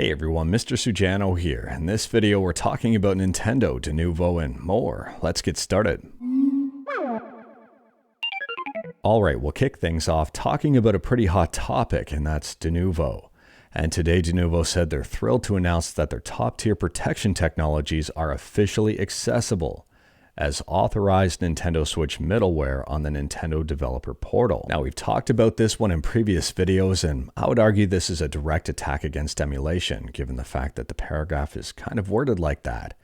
Hey everyone, Mr. Sujano here. In this video we're talking about Nintendo, Denuvo, and more. Let's get started. Alright, we'll kick things off talking about a pretty hot topic, and that's Denuvo. And today Denuvo said they're thrilled to announce that their top-tier protection technologies are officially accessible as authorized Nintendo Switch middleware on the Nintendo Developer Portal. Now, we've talked about this one in previous videos, and I would argue this is a direct attack against emulation, given the fact that the paragraph is kind of worded like that.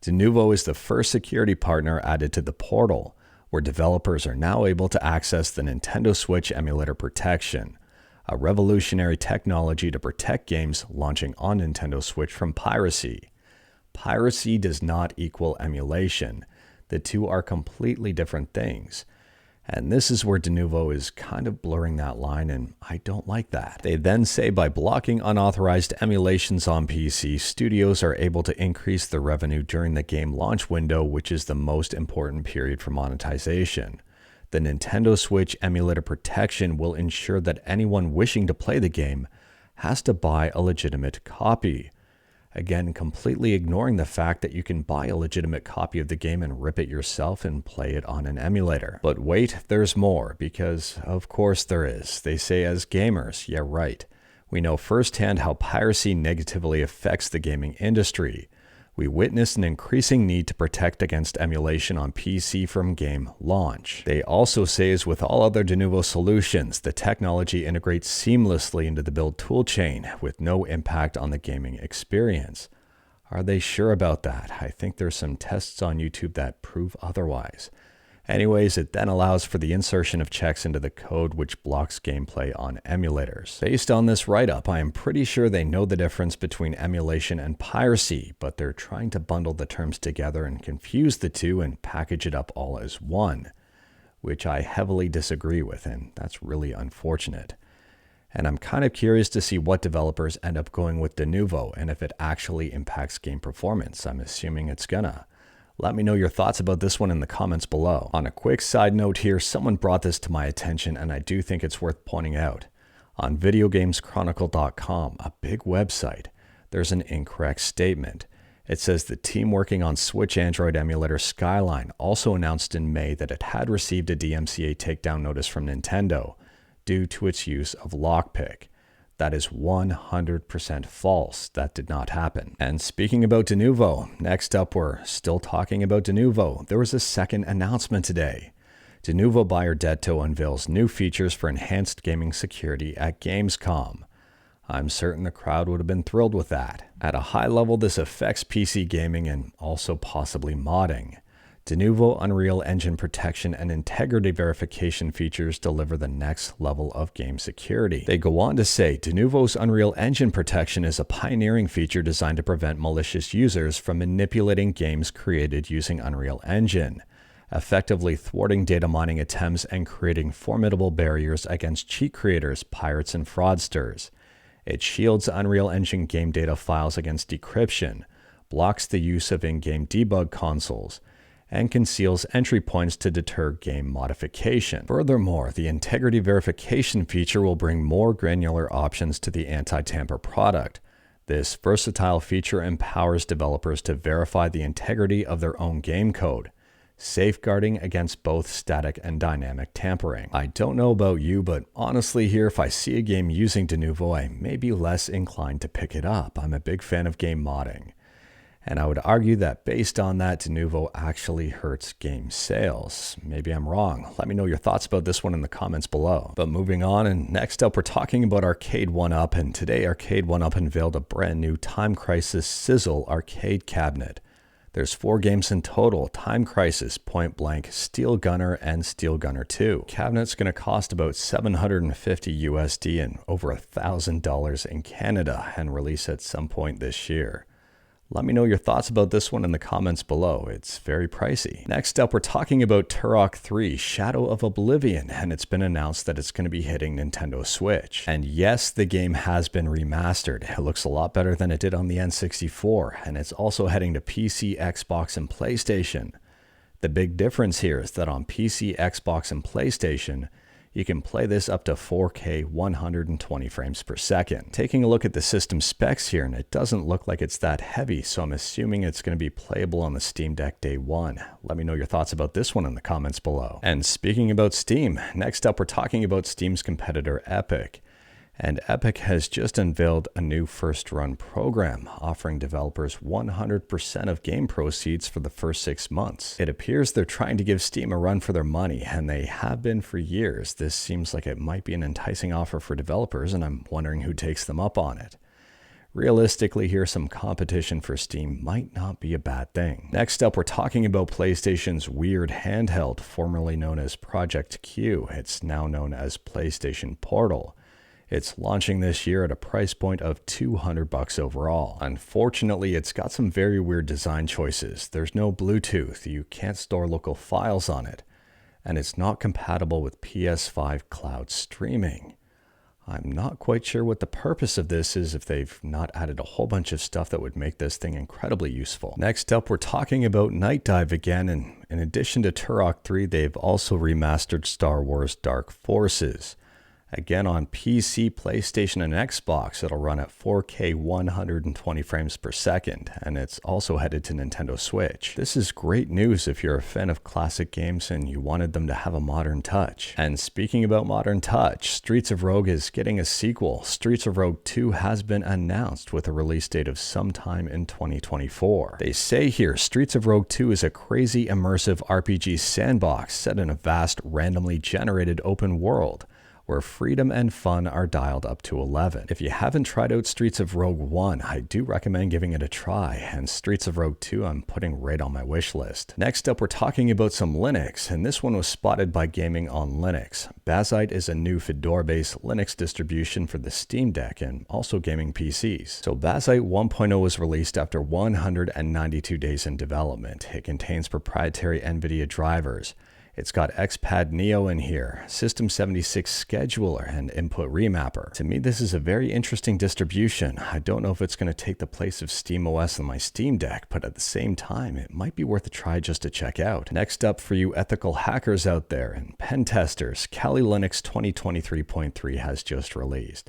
Denuvo is the first security partner added to the portal, where developers are now able to access the Nintendo Switch emulator protection, a revolutionary technology to protect games launching on Nintendo Switch from piracy. Piracy does not equal emulation. The two are completely different things. And this is where Denuvo is kind of blurring that line, and I don't like that. They then say by blocking unauthorized emulations on PC, studios are able to increase the revenue during the game launch window, which is the most important period for monetization. The Nintendo Switch emulator protection will ensure that anyone wishing to play the game has to buy a legitimate copy. Again, completely ignoring the fact that you can buy a legitimate copy of the game and rip it yourself and play it on an emulator. But wait, there's more, because of course there is. They say as gamers, yeah right, we know firsthand how piracy negatively affects the gaming industry. We witness an increasing need to protect against emulation on PC from game launch. They also say, as with all other Denuvo solutions, the technology integrates seamlessly into the build toolchain with no impact on the gaming experience. Are they sure about that? I think there's some tests on YouTube that prove otherwise. Anyways, it then allows for the insertion of checks into the code which blocks gameplay on emulators. Based on this write-up, I am pretty sure they know the difference between emulation and piracy, but they're trying to bundle the terms together and confuse the two and package it up all as one, which I heavily disagree with, and that's really unfortunate. And I'm kind of curious to see what developers end up going with Denuvo and if it actually impacts game performance. I'm assuming it's gonna. Let me know your thoughts about this one in the comments below. On a quick side note here, someone brought this to my attention and I do think it's worth pointing out. On videogameschronicle.com, a big website, there's an incorrect statement. It says the team working on Switch Android emulator Skyline also announced in May that it had received a DMCA takedown notice from Nintendo due to its use of lockpick. That is 100% false. That did not happen. And speaking about Denuvo, next up we're still talking about Denuvo. There was a second announcement today. Denuvo buyer Detto unveils new features for enhanced gaming security at Gamescom. I'm certain the crowd would have been thrilled with that. At a high level, this affects PC gaming and also possibly modding. Denuvo Unreal Engine protection and integrity verification features deliver the next level of game security. They go on to say, Denuvo's Unreal Engine protection is a pioneering feature designed to prevent malicious users from manipulating games created using Unreal Engine, effectively thwarting data mining attempts and creating formidable barriers against cheat creators, pirates, and fraudsters. It shields Unreal Engine game data files against decryption, blocks the use of in-game debug consoles, and conceals entry points to deter game modification. Furthermore, the integrity verification feature will bring more granular options to the anti-tamper product. This versatile feature empowers developers to verify the integrity of their own game code, safeguarding against both static and dynamic tampering. I don't know about you, but honestly here, if I see a game using Denuvo, I may be less inclined to pick it up. I'm a big fan of game modding. And I would argue that based on that, Denuvo actually hurts game sales. Maybe I'm wrong. Let me know your thoughts about this one in the comments below. But moving on, and next up we're talking about Arcade 1UP, and today Arcade 1UP unveiled a brand new Time Crisis Sizzle arcade cabinet. There's 4 games in total: Time Crisis, Point Blank, Steel Gunner, and Steel Gunner 2. The cabinet's going to cost about $750 USD and over $1,000 in Canada and release at some point this year. Let me know your thoughts about this one in the comments below. It's very pricey. Next up, we're talking about Turok 3, Shadow of Oblivion, and it's been announced that it's going to be hitting Nintendo Switch. And yes, the game has been remastered. It looks a lot better than it did on the N64, and it's also heading to PC, Xbox, and PlayStation. The big difference here is that on PC, Xbox, and PlayStation, You can play this up to 4K 120 frames per second. Taking a look at the system specs here, and it doesn't look like it's that heavy, so I'm assuming it's going to be playable on the Steam Deck day one. Let me know your thoughts about this one in the comments below. And speaking about Steam, next up we're talking about Steam's competitor Epic. And Epic has just unveiled a new first-run program, offering developers 100% of game proceeds for the first 6 months. It appears they're trying to give Steam a run for their money, and they have been for years. This seems like it might be an enticing offer for developers, and I'm wondering who takes them up on it. Realistically, here some competition for Steam might not be a bad thing. Next up, we're talking about PlayStation's weird handheld, formerly known as Project Q. It's now known as PlayStation Portal. It's launching this year at a price point of $200 overall. Unfortunately, it's got some very weird design choices. There's no Bluetooth, you can't store local files on it, and it's not compatible with PS5 cloud streaming. I'm not quite sure what the purpose of this is, if they've not added a whole bunch of stuff that would make this thing incredibly useful. Next up, we're talking about Night Dive again, and in addition to Turok 3, they've also remastered Star Wars Dark Forces. Again, on PC, PlayStation, and Xbox, it'll run at 4K 120 frames per second, and it's also headed to Nintendo Switch. This is great news if you're a fan of classic games and you wanted them to have a modern touch. And speaking about modern touch, Streets of Rogue is getting a sequel. Streets of Rogue 2 has been announced with a release date of sometime in 2024. They say here, Streets of Rogue 2 is a crazy immersive RPG sandbox set in a vast, randomly generated open world, where freedom and fun are dialed up to 11. If you haven't tried out Streets of Rogue 1, I do recommend giving it a try, and Streets of Rogue 2 I'm putting right on my wish list. Next up, we're talking about some Linux, and this one was spotted by Gaming on Linux. Bazzite is a new Fedora-based Linux distribution for the Steam Deck and also gaming PCs. So Bazzite 1.0 was released after 192 days in development. It contains proprietary NVIDIA drivers. It's got XPad Neo in here, System76 scheduler, and input remapper. To me, this is a very interesting distribution. I don't know if it's going to take the place of SteamOS on my Steam Deck, but at the same time, it might be worth a try just to check out. Next up, for you ethical hackers out there and pen testers, Kali Linux 2023.3 has just released.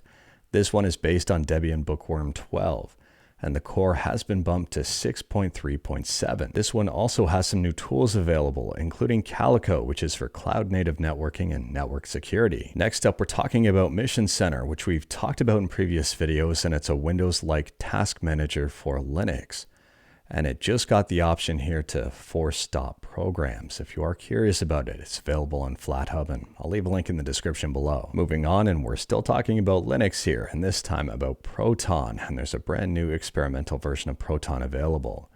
This one is based on Debian Bookworm 12. And the core has been bumped to 6.3.7. This one also has some new tools available, including Calico, which is for cloud-native networking and network security. Next up, we're talking about Mission Center, which we've talked about in previous videos, and it's a Windows-like task manager for Linux. And it just got the option here to force stop programs. If you are curious about it, it's available on FlatHub, and I'll leave a link in the description below. Moving on, and we're still talking about Linux here, and this time about Proton, and there's a brand new experimental version of Proton available.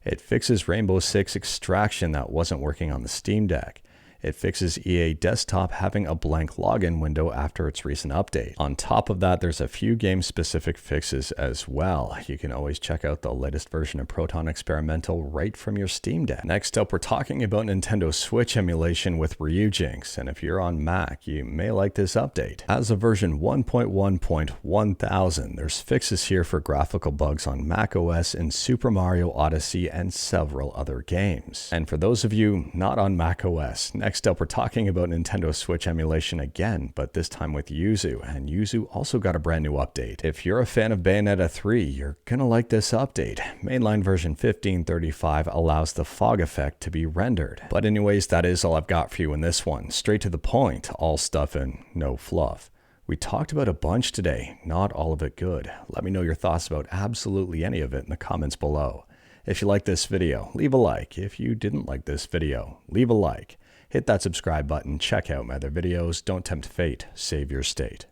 It fixes Rainbow Six extraction that wasn't working on the Steam Deck. It fixes EA Desktop having a blank login window after its recent update. On top of that, there's a few game-specific fixes as well. You can always check out the latest version of Proton Experimental right from your Steam Deck. Next up, we're talking about Nintendo Switch emulation with Ryujinx, and if you're on Mac, you may like this update. As of version 1.1.1000, there's fixes here for graphical bugs on macOS in Super Mario Odyssey and several other games. And for those of you not on macOS, next up, we're talking about Nintendo Switch emulation again, but this time with Yuzu, and Yuzu also got a brand new update. If you're a fan of Bayonetta 3, you're gonna like this update. Mainline version 1535 allows the fog effect to be rendered. But anyways, that is all I've got for you in this one. Straight to the point, all stuff and no fluff. We talked about a bunch today, not all of it good. Let me know your thoughts about absolutely any of it in the comments below. If you like this video, leave a like. If you didn't like this video, leave a like. Hit that subscribe button, check out my other videos, don't tempt fate, save your state.